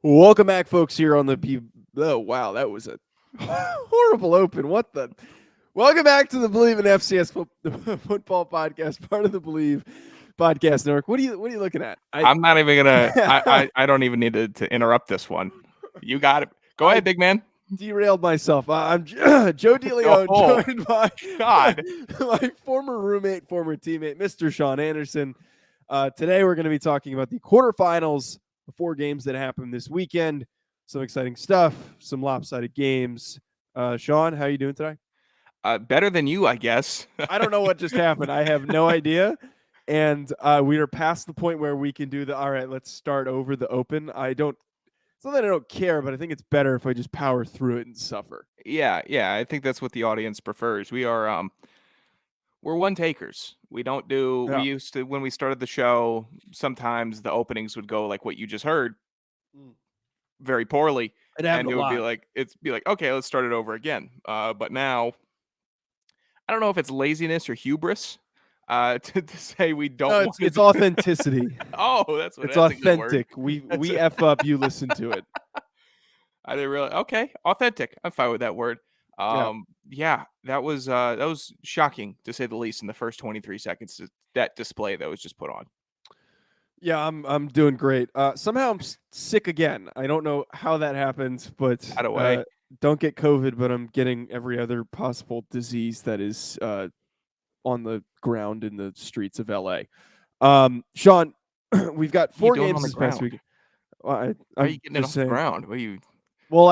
Welcome back, folks, here on the Oh, wow, that was a horrible open. What the? Welcome back to the Believe in FCS Football podcast, part of the Believe Podcast Network. What are you looking at? I'm not even gonna. I don't even need to interrupt this one. You got it. Go ahead, big man. Derailed myself. I'm Joe DeLeone, Oh, joined by God. my former roommate, former teammate, Mr. Sean Anderson. Today, we're going to be talking about the quarterfinals, the 4 games that happened this weekend. Some exciting stuff, some lopsided games. Sean, how are you doing today? Better than you, I guess. I don't know what just happened. I have no idea. And we are past the point where we can do all right, let's start over the open. It's not that I don't care, but I think it's better if I just power through it and suffer. Yeah. I think that's what the audience prefers. We're one takers. We don't do. Yeah. We used to, when we started the show, sometimes the openings would go like what you just heard, very poorly, It happened and a lot. it'd be like, okay, let's start it over again. But now, I don't know if it's laziness or hubris. To say we don't. No, it's authenticity. Oh, that's what it's that's authentic. We F up, you listen to it. I didn't really. Okay, authentic. I'm fine with that word. Yeah, that was shocking to say the least in the first 23 seconds. That display that was just put on. Yeah, I'm doing great. Somehow I'm sick again. I don't know how that happened, but don't get COVID, but I'm getting every other possible disease that is on the ground in the streets of LA. Sean, we've got 4 games this past week. Are you getting it off the ground? What are you? Well,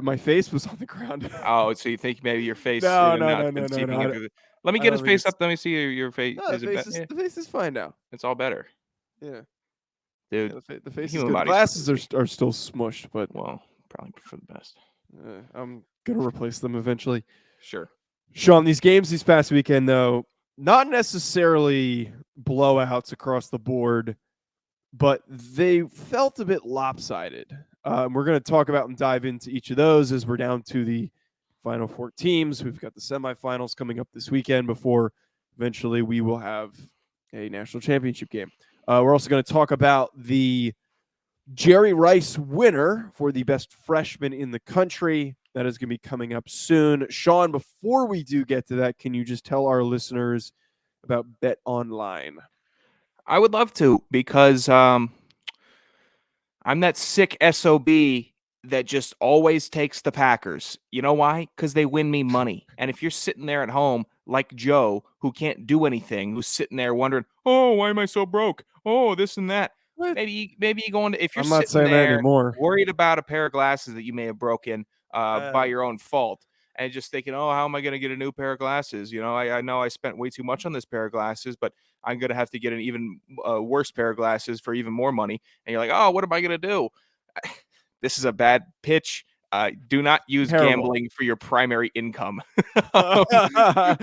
my face was on the ground. Oh, so you think maybe your face? No. Let me get his face up. Let me see your face. No, the face is fine now. It's all better. Yeah. Dude, yeah, the face is good. The glasses are still smushed, but probably for the best. I'm gonna replace them eventually. Sure. Sean, these games this past weekend, though, not necessarily blowouts across the board, but they felt a bit lopsided. We're going to talk about and dive into each of those as we're down to the final 4 teams. We've got the semifinals coming up this weekend before eventually we will have a national championship game. We're also going to talk about the Jerry Rice winner for the best freshman in the country. That is going to be coming up soon. Sean, before we do get to that, can you just tell our listeners about Bet Online? I would love to, because I'm that sick SOB that just always takes the Packers. You know why? Because they win me money. And if you're sitting there at home like Joe, who can't do anything, who's sitting there wondering, oh, why am I so broke? Oh, this and that. What? Maybe you go into, if you're sitting there worried about a pair of glasses that you may have broken by your own fault, and just thinking, oh, how am I going to get a new pair of glasses? You know, I know I spent way too much on this pair of glasses, but I'm going to have to get an even worse pair of glasses for even more money. And you're like, oh, what am I going to do? This is a bad pitch. Do not use gambling for your primary income. But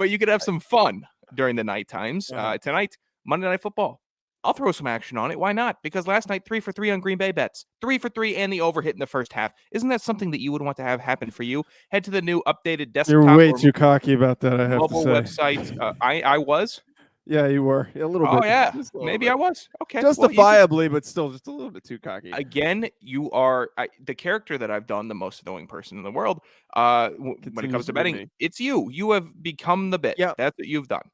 you could have some fun during the night times. Tonight, Monday Night Football. I'll throw some action on it. Why not? Because last night, 3 for 3 on Green Bay bets. 3 for 3 and the over hit in the first half. Isn't that something that you would want to have happen for you? Head to the new updated desktop. You're way too cocky about that, I have to say. Website. I was? Yeah, you were. A little bit. Oh, yeah. Maybe I was. Okay. Justifiably, but still just a little bit too cocky. Again, you are the character that I've done the most annoying person in the world when it comes to betting. It's you. You have become the bit. Yeah. That's what you've done.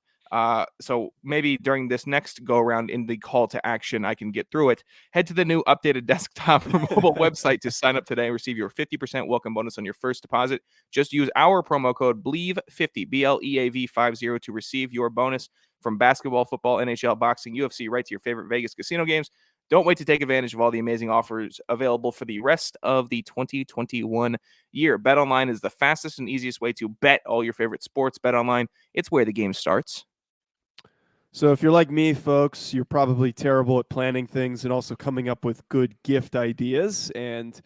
So maybe during this next go around in the call to action, I can get through it. Head to the new updated desktop or mobile website to sign up today and receive your 50% welcome bonus on your first deposit. Just use our promo code BLEAV50, BLEAV50 to receive your bonus from basketball, football, NHL, boxing, UFC, right to your favorite Vegas casino games. Don't wait to take advantage of all the amazing offers available for the rest of the 2021 year. BetOnline is the fastest and easiest way to bet all your favorite sports. BetOnline, it's where the game starts. So if you're like me, folks, you're probably terrible at planning things and also coming up with good gift ideas. And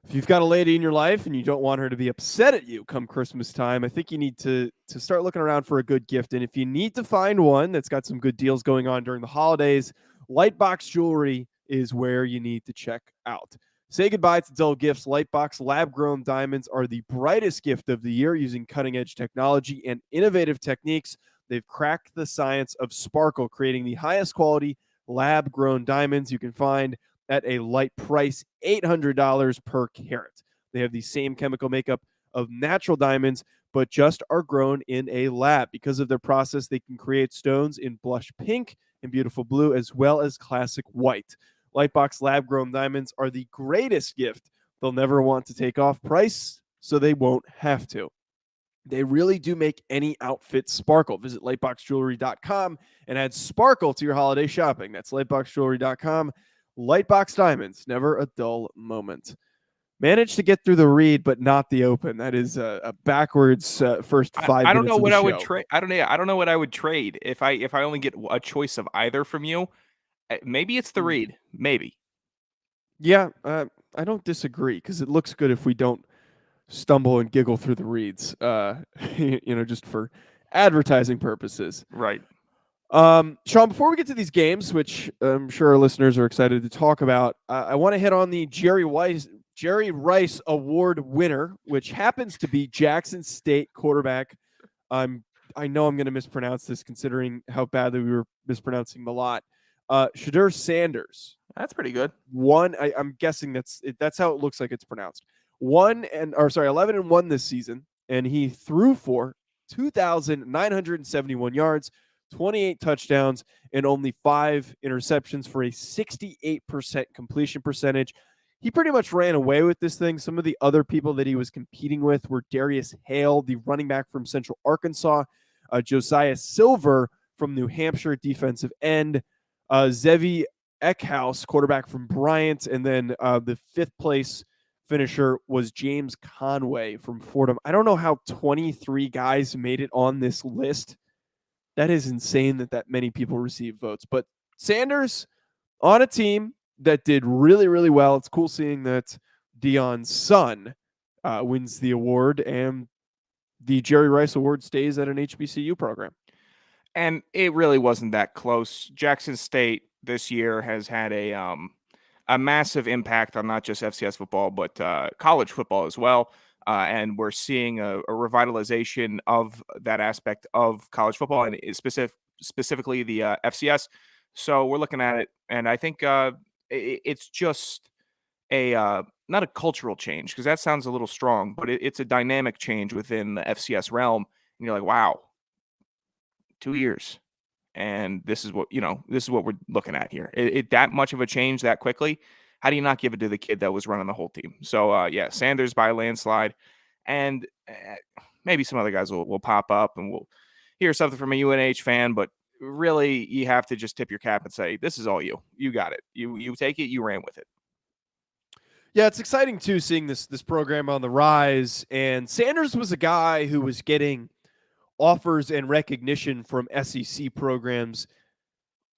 if you've got a lady in your life and you don't want her to be upset at you come Christmas time, I think you need to start looking around for a good gift. And if you need to find one that's got some good deals going on during the holidays, Lightbox Jewelry is where you need to check out. Say goodbye to dull gifts. Lightbox lab-grown diamonds are the brightest gift of the year using cutting-edge technology and innovative techniques. They've cracked the science of sparkle, creating the highest quality lab-grown diamonds you can find at a light price, $800 per carat. They have the same chemical makeup of natural diamonds, but just are grown in a lab. Because of their process, they can create stones in blush pink and beautiful blue, as well as classic white. Lightbox lab-grown diamonds are the greatest gift they'll never want to take off price, so they won't have to. They really do make any outfit sparkle. Visit lightboxjewelry.com and add sparkle to your holiday shopping. That's lightboxjewelry.com. Lightbox Diamonds, never a dull moment. Managed to get through the read, but not the open. That is a backwards first 5 I don't minutes know of the what I would show. trade. I don't know what I would trade if I only get a choice of either from you. Maybe it's the read. Maybe. Yeah, I don't disagree because it looks good if we don't stumble and giggle through the reads, just for advertising purposes. Right. Sean, before we get to these games, which I'm sure our listeners are excited to talk about, I want to hit on the Jerry Rice Award winner, which happens to be Jackson State quarterback. I know I'm going to mispronounce this considering how badly we were mispronouncing Malott. Shadur Sanders. That's pretty good. I'm guessing that's how it looks like it's pronounced. 11-1 this season, and he threw for 2,971 yards, 28 touchdowns, and only 5 interceptions for a 68% completion percentage. He pretty much ran away with this thing. Some of the other people that he was competing with were Darius Hale, the running back from Central Arkansas, Josiah Silver from New Hampshire, defensive end, Zevi Eckhouse, quarterback from Bryant, and then the 5th place finisher was James Conway from Fordham. I don't know how 23 guys made it on this list. That is insane that many people receive votes. But Sanders on a team that did really, really well. It's cool seeing that Deion's son wins the award, and the Jerry Rice Award stays at an HBCU program. And it really wasn't that close. Jackson State this year has had a massive impact on not just FCS football, but college football as well. And we're seeing a revitalization of that aspect of college football, and specifically the FCS. So we're looking at it, and I think it's just a not a cultural change, because that sounds a little strong, but it's a dynamic change within the FCS realm. And you're like, wow, 2 years. And this is what we're looking at here. It that much of a change that quickly. How do you not give it to the kid that was running the whole team? So Sanders by a landslide, and maybe some other guys will pop up, and we'll hear something from a UNH fan. But really, you have to just tip your cap and say, "This is all you. You got it. You take it. You ran with it." Yeah, it's exciting too, seeing this program on the rise. And Sanders was a guy who was getting offers and recognition from SEC programs.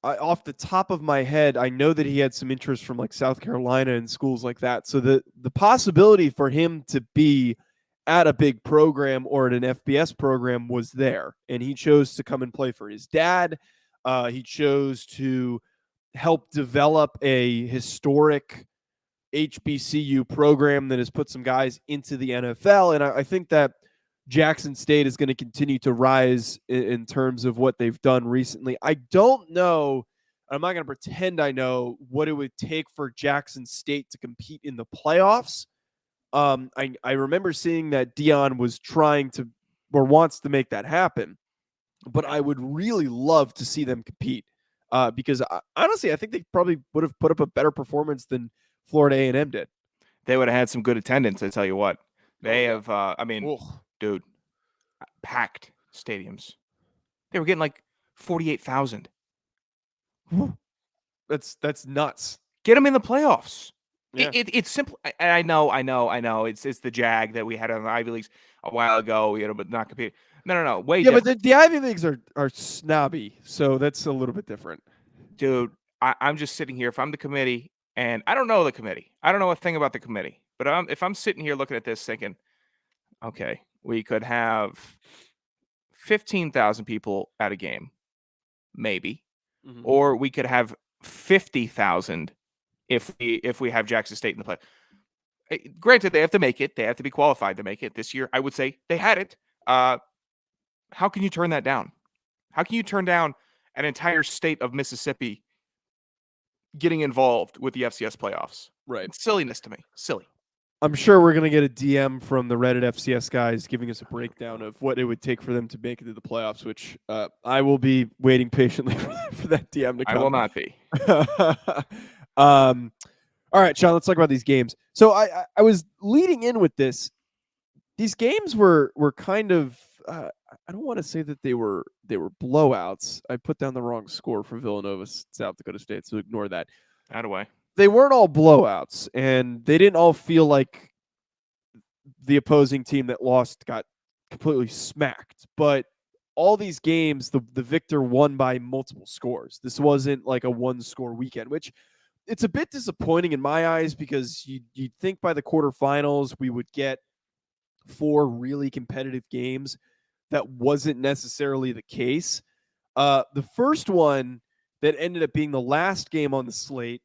Off the top of my head, I know that he had some interest from like South Carolina and schools like that. So the possibility for him to be at a big program or at an FBS program was there, and he chose to come and play for his dad. He chose to help develop a historic HBCU program that has put some guys into the NFL, and I think that Jackson State is going to continue to rise in terms of what they've done recently. I don't know. I'm not going to pretend I know what it would take for Jackson State to compete in the playoffs. I remember seeing that Deion was trying to or wants to make that happen, but I would really love to see them compete because honestly, I think they probably would have put up a better performance than Florida A&M did. They would have had some good attendance. I tell you what, they have. Dude, packed stadiums. They were getting like 48,000. That's nuts. Get them in the playoffs. Yeah. It's simple. I know. It's the Jag that we had on the Ivy Leagues a while ago, but not compete. No. Way different. But the Ivy Leagues are snobby, so that's a little bit different. Dude, I'm just sitting here. If I'm the committee, and I don't know the committee. I don't know a thing about the committee. But if I'm sitting here looking at this thinking, okay, we could have 15,000 people at a game, maybe. Mm-hmm. Or we could have 50,000 if we have Jackson State in the play. Granted, they have to make it. They have to be qualified to make it this year. I would say they had it. How can you turn that down? How can you turn down an entire state of Mississippi getting involved with the FCS playoffs. Right. It's silliness to me. Silly. I'm sure we're going to get a DM from the Reddit FCS guys giving us a breakdown of what it would take for them to make it to the playoffs, which I will be waiting patiently for that DM to come. I will not be. All right, Sean, let's talk about these games. So I was leading in with this. These games were kind of I don't want to say that they were blowouts. I put down the wrong score for Villanova South Dakota State, so ignore that. Out of way. They weren't all blowouts, and they didn't all feel like the opposing team that lost got completely smacked. But all these games, the victor won by multiple scores. This wasn't like a one-score weekend, which it's a bit disappointing in my eyes because you'd think by the quarterfinals we would get 4 really competitive games. That wasn't necessarily the case. The first one that ended up being the last game on the slate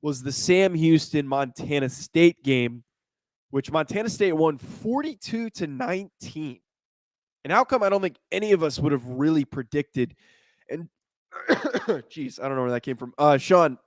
was the Sam Houston Montana State game, which Montana State won 42-19. An outcome I don't think any of us would have really predicted. And geez, I don't know where that came from. Sean,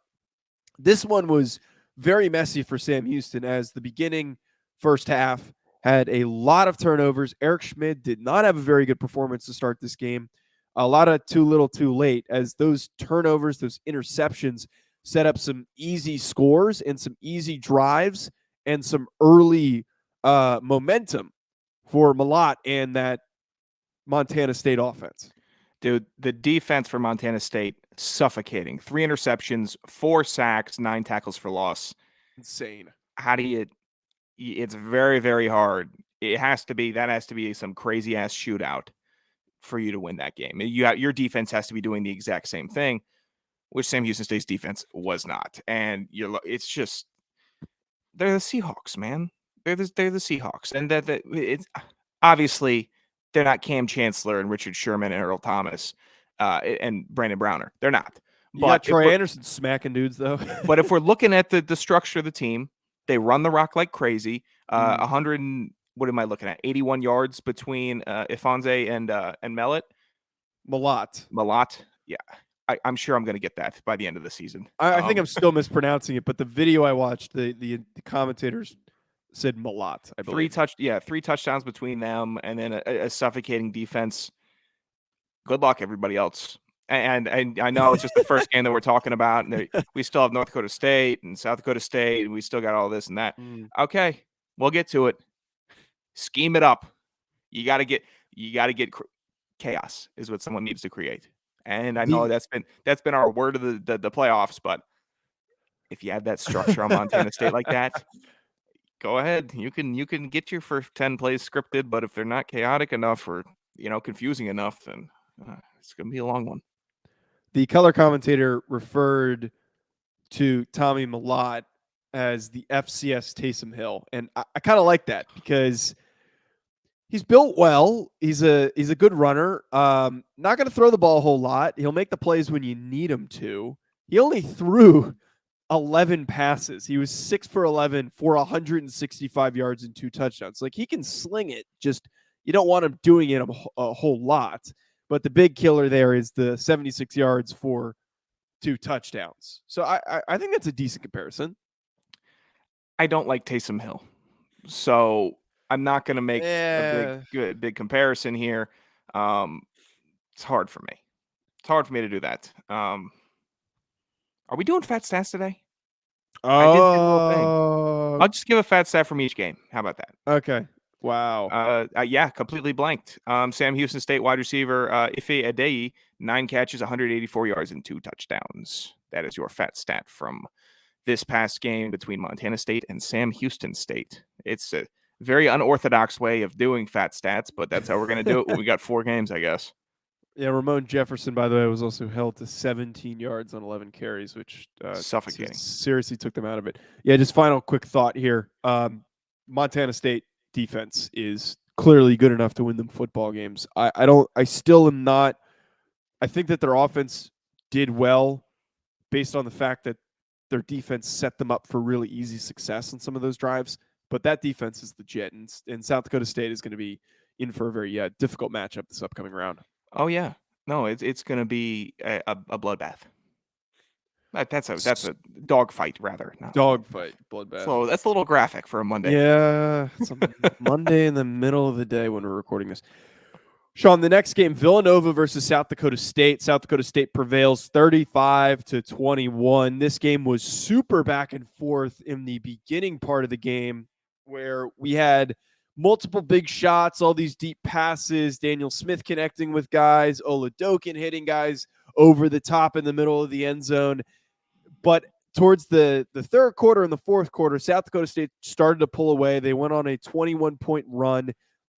this one was very messy for Sam Houston as the beginning first half had a lot of turnovers. Eric Schmid did not have a very good performance to start this game. A lot of too little, too late, as those turnovers, those interceptions set up some easy scores and some easy drives and some early momentum for Malott and that Montana State offense. Dude, the defense for Montana State, suffocating. 3 interceptions, 4 sacks, 9 tackles for loss. Insane. How do you... It's very, very hard. That has to be some crazy ass shootout for you to win that game. Your defense has to be doing the exact same thing, which Sam Houston State's defense was not. And it's just, they're the Seahawks, man. They're the Seahawks, and it's obviously they're not Cam Chancellor and Richard Sherman and Earl Thomas and Brandon Browner. They're not. You got Troy Anderson smacking dudes though. But if we're looking at the structure of the team, they run the rock like crazy. 100. What am I looking at? 81 yards between Ifanze and Malott. Yeah. I'm sure I'm going to get that by the end of the season. I think I'm still mispronouncing it, but the video I watched, the commentators said Malott, I believe. 3 touchdowns between them, and then a suffocating defense. Good luck, everybody else. And I know it's just the first game that we're talking about, and we still have North Dakota State and South Dakota State, and we still got all this and that. Okay, we'll get to it. Scheme it up. You got to get chaos is what someone needs to create. And I know that's been our word of the playoffs, but if you have that structure on Montana State like that, go ahead. You can get your first 10 plays scripted, but if they're not chaotic enough or confusing enough, then it's going to be a long one. The color commentator referred to Tommy Malott as the FCS Taysom Hill, and I kind of like that because he's built well. He's a good runner. Not going to throw the ball a whole lot. He'll make the plays when you need him to. He only threw 11 passes. He was 6 for 11 for 165 yards and 2 touchdowns. Like, he can sling it. Just you don't want him doing it a whole lot. But the big killer there is the 76 yards for 2 touchdowns. So I think that's a decent comparison. I don't like Taysom Hill, so I'm not going to make a big comparison here. It's hard for me. It's hard for me to do that. Are we doing fat stats today? I did do a little thing. I'll just give a fat stat from each game. How about that? Okay. Wow. Yeah, completely blanked. Sam Houston State wide receiver Ife Adeyi, 9 catches, 184 yards, and 2 touchdowns. That is your fat stat from this past game between Montana State and Sam Houston State. It's a very unorthodox way of doing fat stats, but that's how we're going to do it when we got 4 games, I guess. Yeah, Ramon Jefferson, by the way, was also held to 17 yards on 11 carries, which suffocating. Seriously took them out of it. Yeah, just final quick thought here. Montana State defense is clearly good enough to win them football games. I still am not. I think that their offense did well based on the fact that their defense set them up for really easy success on some of those drives. But that defense is legit, and South Dakota State is going to be in for a very difficult matchup this upcoming round. Oh yeah, no, it's going to be a bloodbath. That's a dog fight rather. Not Dog fight, bloodbath. so that's a little graphic for a Monday. Yeah, it's a Monday in the middle of the day when we're recording this. Sean, the next game, Villanova versus South Dakota State. South Dakota State prevails 35-21. This game was super back and forth in the beginning part of the game where we had multiple big shots, all these deep passes, Daniel Smith connecting with guys, Oladokin hitting guys over the top in the middle of the end zone. But towards the third quarter and the fourth quarter, South Dakota State started to pull away. They went on a 21-point run,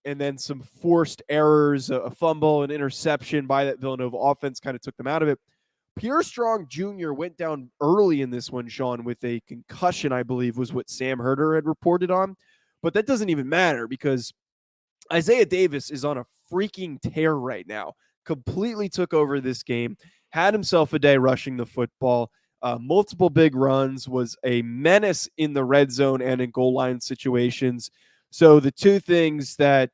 and then some forced errors, a fumble, an interception by that Villanova offense kind of took them out of it. Pierre Strong Jr. went down early in this one, Sean, with a concussion, I believe, was what Sam Herder had reported on. But that doesn't even matter because Isaiah Davis is on a freaking tear right now. Completely took over this game, had himself a day rushing the football, multiple big runs, was a menace in the red zone and in goal line situations. So the two things that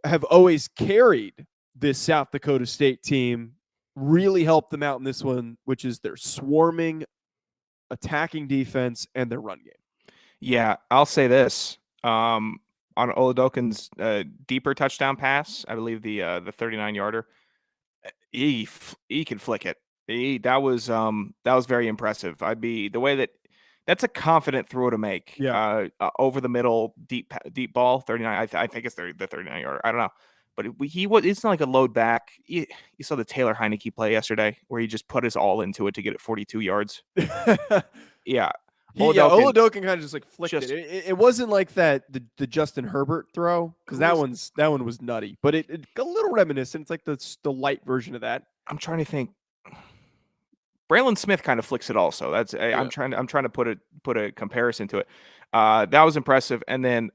have always carried this South Dakota State team really helped them out in this one, which is their swarming, attacking defense and their run game. Yeah, I'll say this. On Oladokin's deeper touchdown pass, I believe the 39-yarder, he can flick it. That was very impressive. The way that's a confident throw to make. Yeah. Over the middle, deep ball, 39. I think it's the 39-yarder. I don't know, but it's not like a load back. You saw the Taylor Heineke play yesterday where he just put his all into it to get it 42 yards. Yeah. Oladokin kind of just like flicked it. It wasn't like that the Justin Herbert throw because that one was nutty, but it a little reminiscent. It's like the light version of that. I'm trying to think. Braylon Smith kind of flicks it also. That's Yeah. I'm trying to put a comparison to it. That was impressive. And then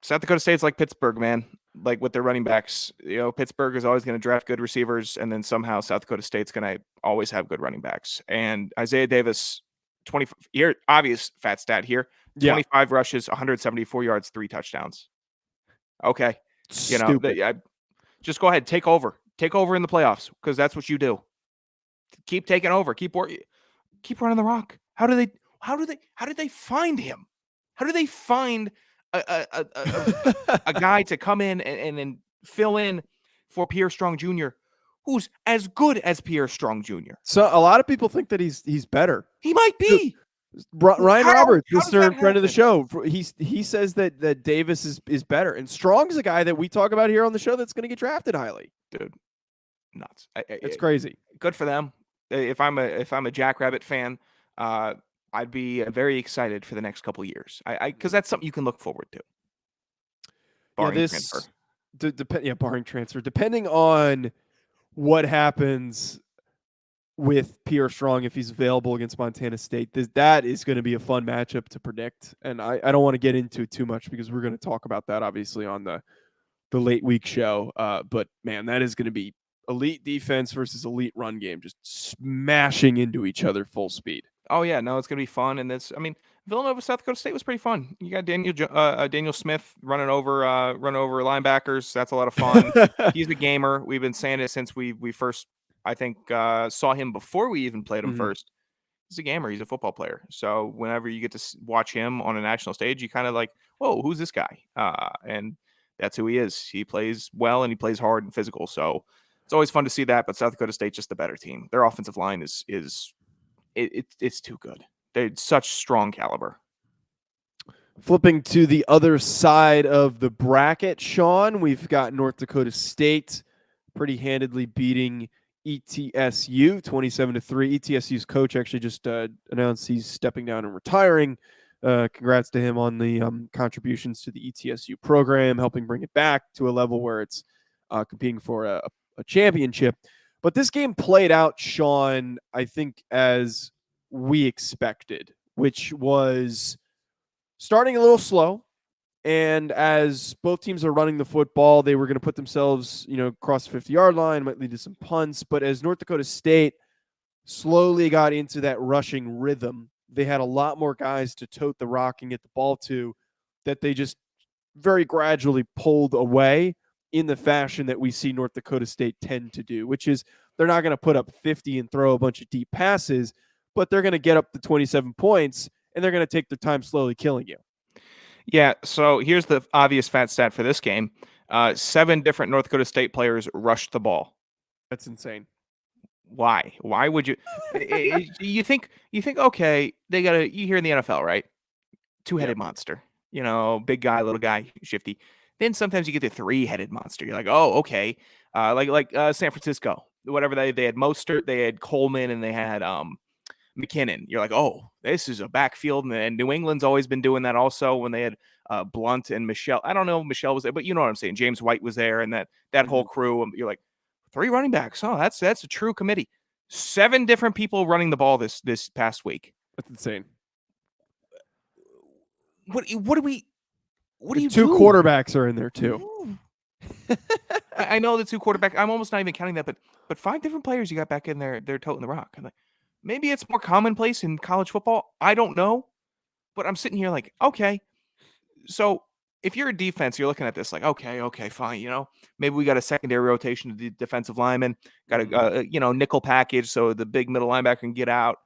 South Dakota State's like Pittsburgh, man. Like with their running backs, Pittsburgh is always going to draft good receivers, and then somehow South Dakota State's going to always have good running backs. And Isaiah Davis, 20 here, obvious fat stat here, 25 rushes, 174 yards, 3 touchdowns. Okay, Stupid. Just go ahead, take over in the playoffs because that's what you do. Keep taking over, keep running the rock. How did they find him? How do they find a guy to come in and fill in for Pierre Strong Jr., who's as good as Pierre Strong Jr.? So a lot of people think that he's better. He might be. Ryan Roberts, Mr. Friend of the show, he says that Davis is better, and Strong's a guy that we talk about here on the show that's going to get drafted highly. Dude, nuts! It's crazy. Good for them. If I'm a Jackrabbit fan, I'd be very excited for the next couple of years. Because that's something you can look forward to. Barring transfer. Barring transfer. Depending on what happens with Pierre Strong, if he's available against Montana State, that is going to be a fun matchup to predict. And I don't want to get into it too much because we're going to talk about that obviously on the late week show. But man, that is going to be elite defense versus elite run game, just smashing into each other full speed. Oh yeah, no, it's gonna be fun, and Villanova South Dakota State was pretty fun. You got Daniel Smith running over linebackers. That's a lot of fun. He's a gamer. We've been saying it since we first, I think, saw him before we even played him first. He's a gamer. He's a football player. So whenever you get to watch him on a national stage, you kind of like, whoa, who's this guy? And that's who he is. He plays well and he plays hard and physical. So it's always fun to see that. But South Dakota State, just the better team. Their offensive line is it's too good. They're such strong caliber. Flipping to the other side of the bracket, Sean, we've got North Dakota State pretty handedly beating ETSU 27-3. ETSU's coach actually just announced he's stepping down and retiring. Congrats to him on the contributions to the ETSU program, helping bring it back to a level where it's competing for a championship. But this game played out, Sean, I think, as we expected, which was starting a little slow. And as both teams are running the football, they were going to put themselves, across the 50-yard line, might lead to some punts. But as North Dakota State slowly got into that rushing rhythm, they had a lot more guys to tote the rock and get the ball to that they just very gradually pulled away in the fashion that we see North Dakota State tend to do, which is They're not going to put up 50 and throw a bunch of deep passes, but they're going to get up to 27 points, and they're going to take their time slowly killing you. Yeah, so here's the obvious fat stat for this game. 7 different North Dakota State players rushed the ball. That's insane. Why? Why would you? You think okay, they got you hear in the NFL, right? Two-headed monster. Big guy, little guy, shifty. Then sometimes you get the 3-headed monster. You're like, oh, okay. Like San Francisco, whatever they had Mostert, they had Coleman, and they had McKinnon. You're like, oh, this is a backfield, and New England's always been doing that also when they had Blunt and Michelle. I don't know if Michelle was there, but you know what I'm saying. James White was there, and that whole crew. You're like, 3 running backs. Oh, that's a true committee. 7 different people running the ball this past week. That's insane. What do you 2 do? quarterbacks are in there too. I know the 2 quarterbacks. I'm almost not even counting that, but 5 different players you got back in there. They're toting the rock. I'm like, maybe it's more commonplace in college football. I don't know, but I'm sitting here like, okay. So if you're a defense, you're looking at this like, okay, fine. Maybe we got a secondary rotation of the defensive lineman, got a nickel package so the big middle linebacker can get out.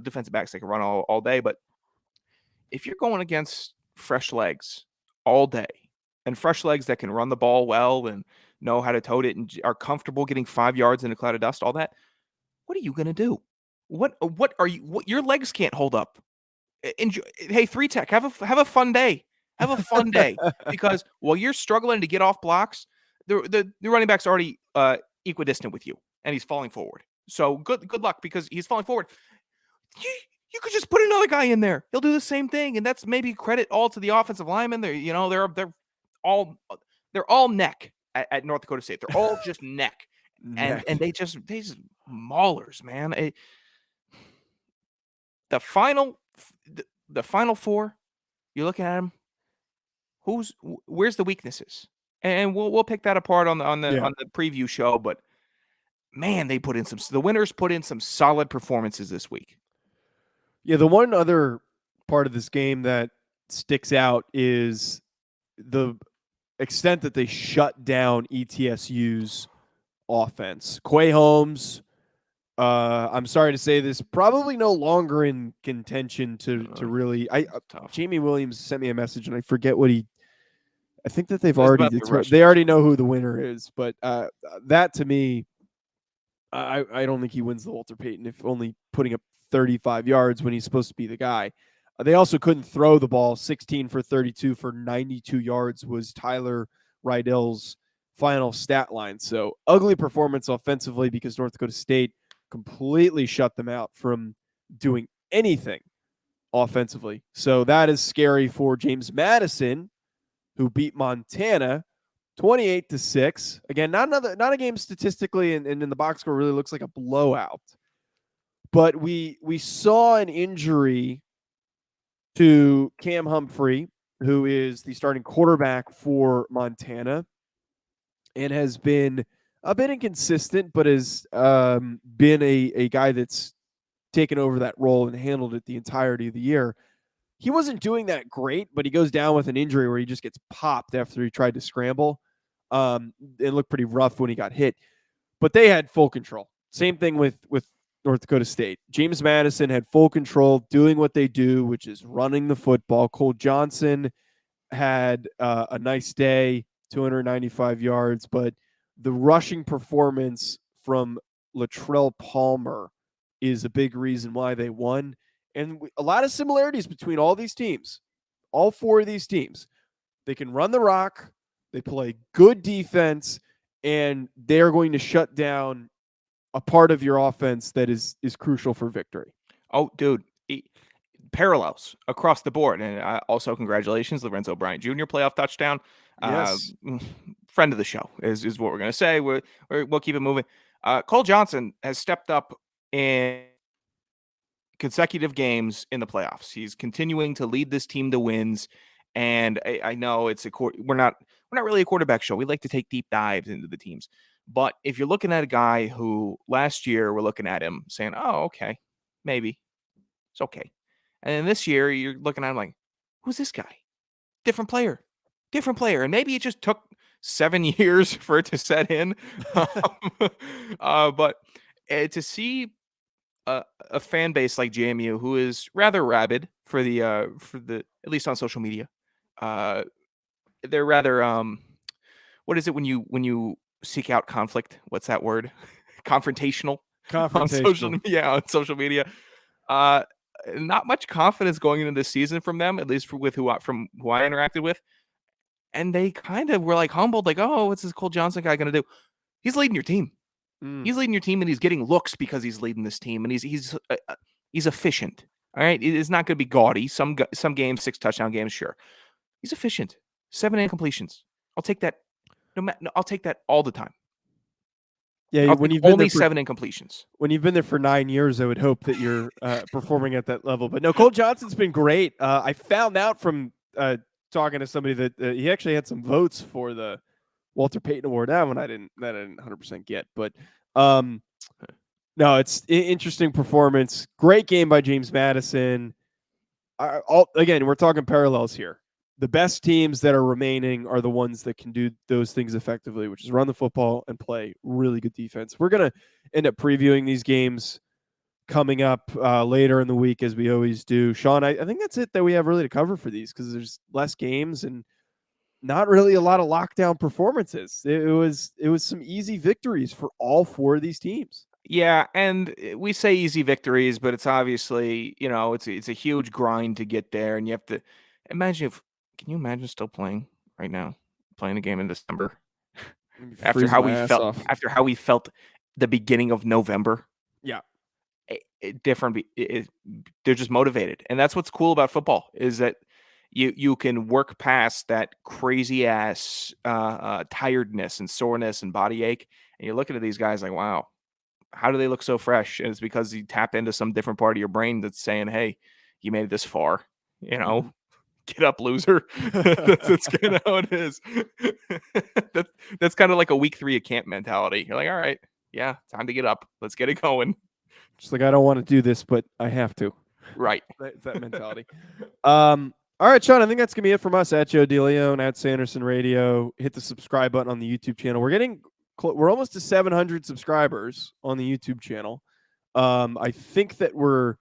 Defensive backs, they can run all day, but if you're going against fresh legs all day and fresh legs that can run the ball well and know how to tote it and are comfortable getting 5 yards in a cloud of dust, all that, what are you going to do? What your legs can't hold up. Enjoy, hey, 3-tech, have a fun day. Have a fun day because while you're struggling to get off blocks, the running back's already equidistant with you and he's falling forward. So good luck because he's falling forward. You could just put another guy in there. He'll do the same thing, and that's maybe credit all to the offensive linemen. They're all neck at North Dakota State. They're all just neck, and they just maulers, man. The final 4, you're looking at them. Where's the weaknesses? And we'll pick that apart on the preview show. But man, the winners put in some solid performances this week. Yeah, the one other part of this game that sticks out is the extent that they shut down ETSU's offense. Quay Holmes, I'm sorry to say this, probably no longer in contention to really. Jamie Williams sent me a message, and I forget what I think that they already know who the winner is, but that to me, I don't think he wins the Walter Payton if only putting up 35 yards when he's supposed to be the guy. They also couldn't throw the ball. 16 for 32 for 92 yards was Tyler Rydell's final stat line. So ugly performance offensively because North Dakota State completely shut them out from doing anything offensively. So that is scary for James Madison, who beat Montana 28-6. Again, not a game statistically and in the box score really looks like a blowout. But we saw an injury to Cam Humphrey, who is the starting quarterback for Montana and has been a bit inconsistent, but has been a guy that's taken over that role and handled it the entirety of the year. He wasn't doing that great, but he goes down with an injury where he just gets popped after he tried to scramble. It looked pretty rough when he got hit, but they had full control. Same thing with North Dakota State. James Madison had full control, doing what they do, which is running the football. Cole Johnson had a nice day, 295 yards, but the rushing performance from Latrell Palmer is a big reason why they won. And a lot of similarities between all these teams, all 4 of these teams. They can run the rock, they play good defense, and they're going to shut down a part of your offense that is crucial for victory. Oh, dude. Parallels across the board. And also congratulations, Lorenzo Bryant Jr. playoff touchdown. Yes. Friend of the show is what we're going to say. We'll keep it moving. Cole Johnson has stepped up in consecutive games in the playoffs. He's continuing to lead this team to wins. And I know we're not really a quarterback show. We like to take deep dives into the teams. But if you're looking at a guy who last year we're looking at him saying, oh, okay, maybe it's okay. And then this year you're looking at him like, who's this guy? Different player. And maybe it just took 7 years for it to set in. But to see a fan base like JMU, who is rather rabid for the at least on social media, they're rather what is it when you seek out conflict? What's that word? Confrontational on social media. Not much confidence going into this season from them, at least from who I interacted with. And they kind of were like humbled, like, oh, what's this Cole Johnson guy going to do? He's leading your team. He's leading your team, and he's getting looks because he's leading this team, and he's efficient. All right, it's not going to be gaudy. Some games, 6 touchdown games, sure. He's efficient. 7 incompletions. I'll take that. I'll take that all the time. Yeah, when you've been only 7 incompletions. When you've been there for 9 years, I would hope that you're performing at that level. But no, Cole Johnson's been great. I found out from talking to somebody that he actually had some votes for the Walter Payton Award. That one I didn't 100% get. But no, it's interesting performance. Great game by James Madison. Again, we're talking parallels here. The best teams that are remaining are the ones that can do those things effectively, which is run the football and play really good defense. We're going to end up previewing these games coming up later in the week, as we always do. Sean, I think that's it that we have really to cover for these, because there's less games and not really a lot of lockdown performances. It was some easy victories for all 4 of these teams. Yeah, and we say easy victories, but it's obviously, it's a huge grind to get there, and you have to imagine can you imagine still playing right now, playing the game in December after how we felt the beginning of November? Yeah. They're just motivated, and that's what's cool about football, is that you can work past that crazy ass tiredness and soreness and body ache, and you're looking at these guys like, wow, how do they look so fresh? And it's because you tap into some different part of your brain that's saying, hey, you made it this far, get up, loser. That's kind of how it is. That's kind of like a week 3 of camp mentality. You're like, all right, yeah, time to get up. Let's get it going. Just like, I don't want to do this, but I have to. Right. It's that mentality. All right, Sean, I think that's going to be it from us at Joe DeLeone, at Sanderson Radio. Hit the subscribe button on the YouTube channel. We're almost to 700 subscribers on the YouTube channel. I think that we're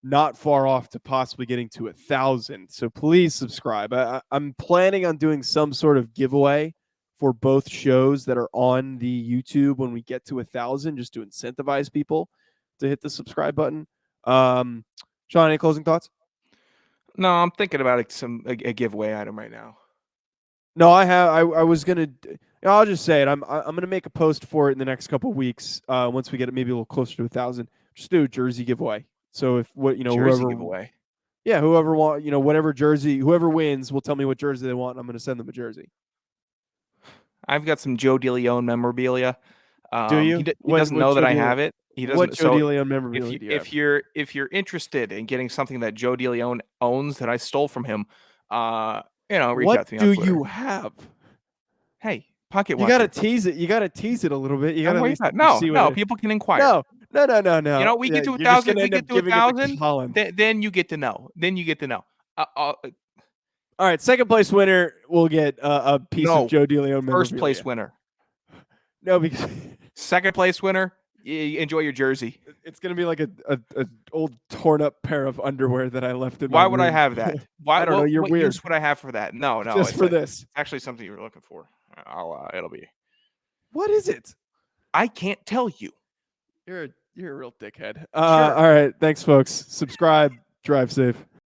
not far off to possibly getting to 1,000. So please subscribe. I'm planning on doing some sort of giveaway for both shows that are on the YouTube when we get to 1,000, just to incentivize people to hit the subscribe button. Sean, any closing thoughts? No, I'm thinking about a giveaway item right now. No, I was gonna. I'll just say it. I'm gonna make a post for it in the next couple of weeks. Once we get it maybe a little closer to 1,000, just do a jersey giveaway. So if whoever giveaway. Yeah, whoever whatever jersey, whoever wins will tell me what jersey they want, and I'm gonna send them a jersey. I've got some Joe DeLeone memorabilia. Do you? He doesn't know that I have it. He doesn't. What Joe DeLeone memorabilia do you have? If you're interested in getting something that Joe DeLeone owns that I stole from him, reach out to me on Twitter. What do you have? Hey, pocket watch. You gotta tease it. You gotta tease it a little bit. You gotta no. People can inquire. No. We get to 1,000. We get to 1,000. Then you get to know. All right, second place winner will get a piece of Joe DeLeone memorabilia. First place winner. No, because second place winner, enjoy your jersey. It's gonna be like a old torn up pair of underwear that I left in. Why would I have that? I don't know. You're what weird. Use would I have for that? No. Just for this. Actually, something you were looking for. It'll be. What is it? I can't tell you. You're a real dickhead. Sure. All right. Thanks, folks. Subscribe. Drive safe.